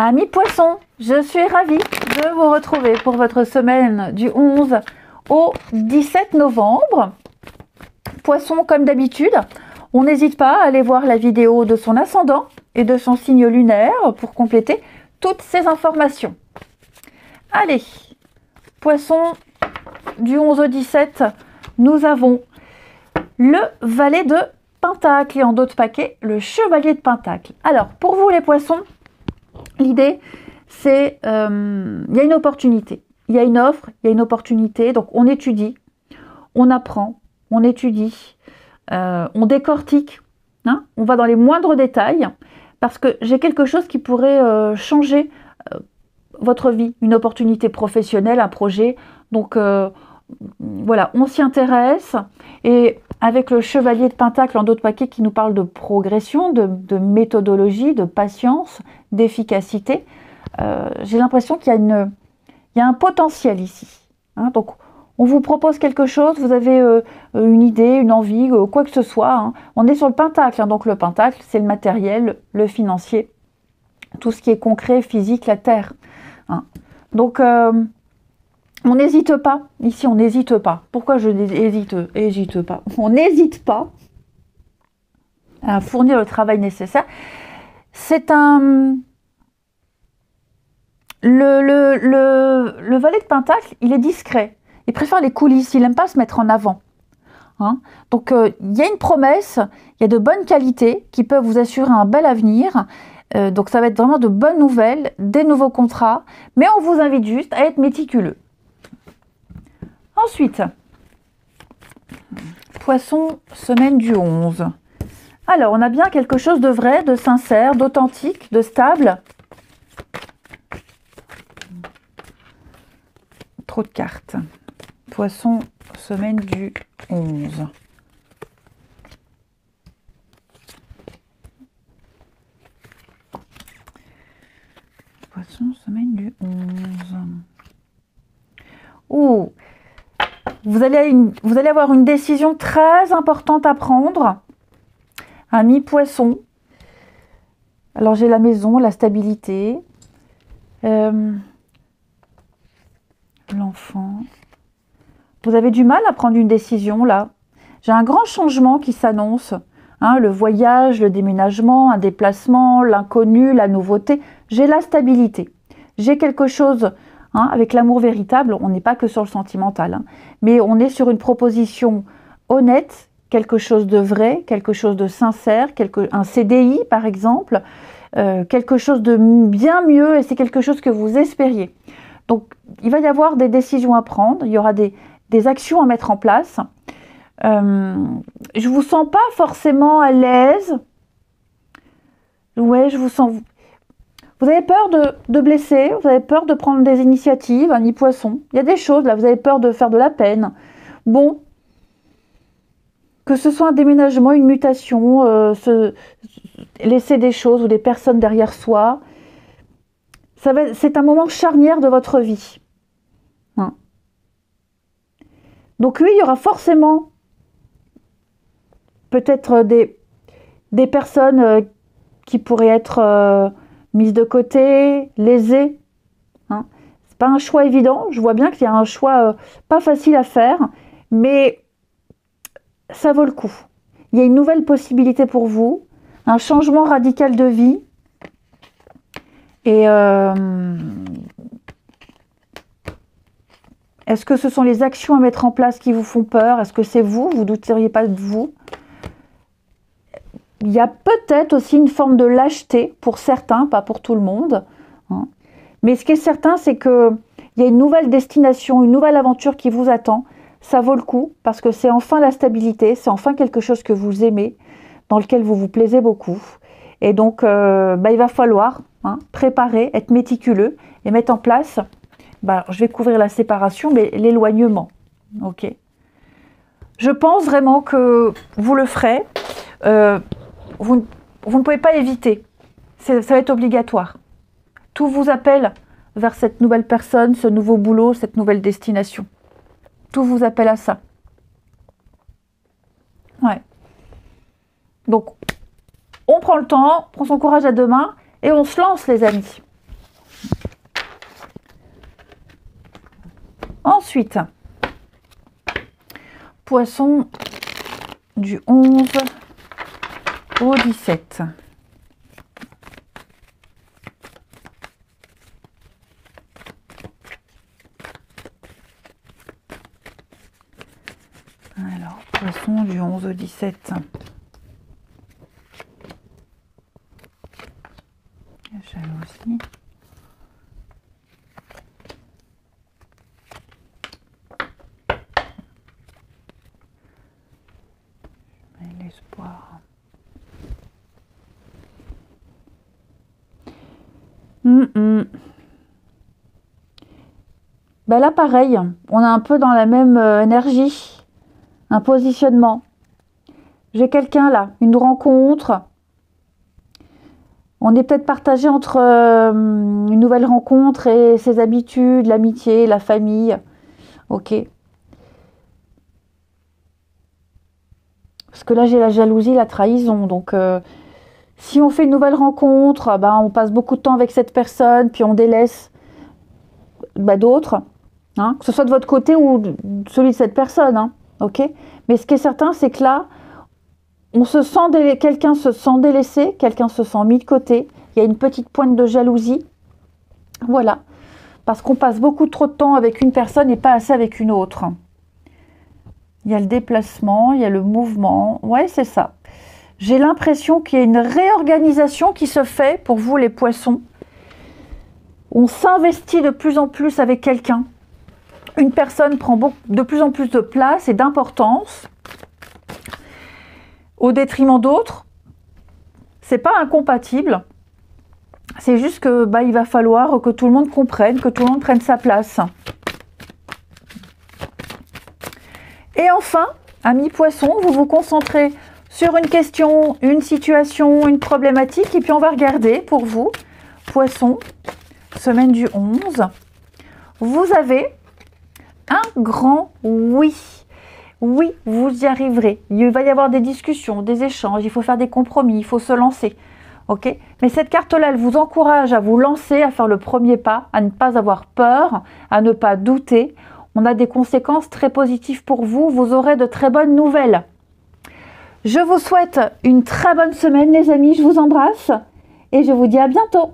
Amis poissons, je suis ravie de vous retrouver pour votre semaine du 11 au 17 novembre. Poisson, comme d'habitude, on n'hésite pas à aller voir la vidéo de son ascendant et de son signe lunaire pour compléter toutes ces informations. Allez, poisson, du 11 au 17, nous avons le valet de Pentacle et en d'autres paquets, le chevalier de Pentacle. Alors, pour vous les poissons, l'idée, c'est il y a une opportunité, il y a une offre, il y a une opportunité. Donc, on étudie, on apprend, on étudie, on décortique, hein, on va dans les moindres détails parce que j'ai quelque chose qui pourrait changer votre vie, une opportunité professionnelle, un projet. Donc, voilà, on s'y intéresse et avec le chevalier de Pentacle en d'autres paquets qui nous parle de progression, de méthodologie, de patience, d'efficacité, j'ai l'impression qu'il y a un potentiel ici. Hein. Donc, on vous propose quelque chose, vous avez une idée, une envie, quoi que ce soit. Hein. On est sur le Pentacle, hein. Donc le Pentacle, c'est le matériel, le financier, tout ce qui est concret, physique, la terre. Hein. Donc, on n'hésite pas. Ici, on n'hésite pas. Pourquoi je hésite pas? On n'hésite pas à fournir le travail nécessaire. C'est un... Le valet de Pentacle, il est discret. Il préfère les coulisses. Il n'aime pas se mettre en avant. Hein. Donc, il y a une promesse. Il y a de bonnes qualités qui peuvent vous assurer un bel avenir. Donc, ça va être vraiment de bonnes nouvelles, des nouveaux contrats. Mais on vous invite juste à être méticuleux. Ensuite, poisson, semaine du 11. Alors, on a bien quelque chose de vrai, de sincère, d'authentique, de stable. Trop de cartes. Poisson, semaine du 11. Poisson, semaine du 11. Ouh! Vous allez avoir une décision très importante à prendre. Ami poisson. Alors j'ai la maison, la stabilité. L'enfant. Vous avez du mal à prendre une décision là. J'ai un grand changement qui s'annonce. Hein, le voyage, le déménagement, un déplacement, l'inconnu, la nouveauté. J'ai la stabilité. J'ai quelque chose... Hein, avec l'amour véritable, on n'est pas que sur le sentimental, hein, mais on est sur une proposition honnête, quelque chose de vrai, quelque chose de sincère, un CDI par exemple, quelque chose de bien mieux et c'est quelque chose que vous espériez. Donc il va y avoir des décisions à prendre, il y aura des actions à mettre en place. Je vous sens pas forcément à l'aise. Ouais, je vous sens... Vous avez peur de blesser, vous avez peur de prendre des initiatives, un poisson. Il y a des choses là, vous avez peur de faire de la peine. Bon, que ce soit un déménagement, une mutation, laisser des choses ou des personnes derrière soi, c'est un moment charnière de votre vie. Hein. Donc oui, il y aura forcément peut-être des personnes qui pourraient être... mise de côté, lésée. Hein. C'est pas un choix évident. Je vois bien qu'il y a un choix pas facile à faire, mais ça vaut le coup. Il y a une nouvelle possibilité pour vous, un changement radical de vie. Et est-ce que ce sont les actions à mettre en place qui vous font peur? Est-ce que c'est vous? Vous ne douteriez pas de vous? Il y a peut-être aussi une forme de lâcheté pour certains, pas pour tout le monde. Hein. Mais ce qui est certain, c'est qu'il y a une nouvelle destination, une nouvelle aventure qui vous attend. Ça vaut le coup parce que c'est enfin la stabilité, c'est enfin quelque chose que vous aimez, dans lequel vous vous plaisez beaucoup. Et donc, il va falloir préparer, être méticuleux et mettre en place, je vais couvrir la séparation, mais l'éloignement. Ok. Je pense vraiment que vous le ferez. Vous ne pouvez pas éviter. Ça va être obligatoire. Tout vous appelle vers cette nouvelle personne, ce nouveau boulot, cette nouvelle destination. Tout vous appelle à ça. Ouais. Donc, on prend le temps, on prend son courage à deux mains et on se lance, les amis. Ensuite, Poisson du 11 au 17. Alors, Poisson du 11 au 17. Jalousie. L'espoir. Ben là, pareil, on est un peu dans la même énergie, un positionnement. J'ai quelqu'un là, une rencontre. On est peut-être partagé entre une nouvelle rencontre et ses habitudes, l'amitié, la famille. Ok. Parce que là, j'ai la jalousie, la trahison. Donc, si on fait une nouvelle rencontre, ben, on passe beaucoup de temps avec cette personne, puis on délaisse d'autres. Hein, que ce soit de votre côté ou celui de cette personne. Hein, ok. Mais ce qui est certain, c'est que là, quelqu'un se sent délaissé, quelqu'un se sent mis de côté. Il y a une petite pointe de jalousie. Voilà. Parce qu'on passe beaucoup trop de temps avec une personne et pas assez avec une autre. Il y a le déplacement, il y a le mouvement. Ouais, c'est ça. J'ai l'impression qu'il y a une réorganisation qui se fait pour vous, les poissons. On s'investit de plus en plus avec quelqu'un. Une personne prend de plus en plus de place et d'importance au détriment d'autres. C'est pas incompatible. C'est juste que il va falloir que tout le monde comprenne, que tout le monde prenne sa place. Et enfin, amis poissons, vous vous concentrez sur une question, une situation, une problématique, et puis on va regarder pour vous, poissons, semaine du 11. Vous avez un grand oui. Oui, vous y arriverez. Il va y avoir des discussions, des échanges, il faut faire des compromis, il faut se lancer. Ok ? Mais cette carte-là, elle vous encourage à vous lancer, à faire le premier pas, à ne pas avoir peur, à ne pas douter. On a des conséquences très positives pour vous. Vous aurez de très bonnes nouvelles. Je vous souhaite une très bonne semaine, les amis. Je vous embrasse et je vous dis à bientôt.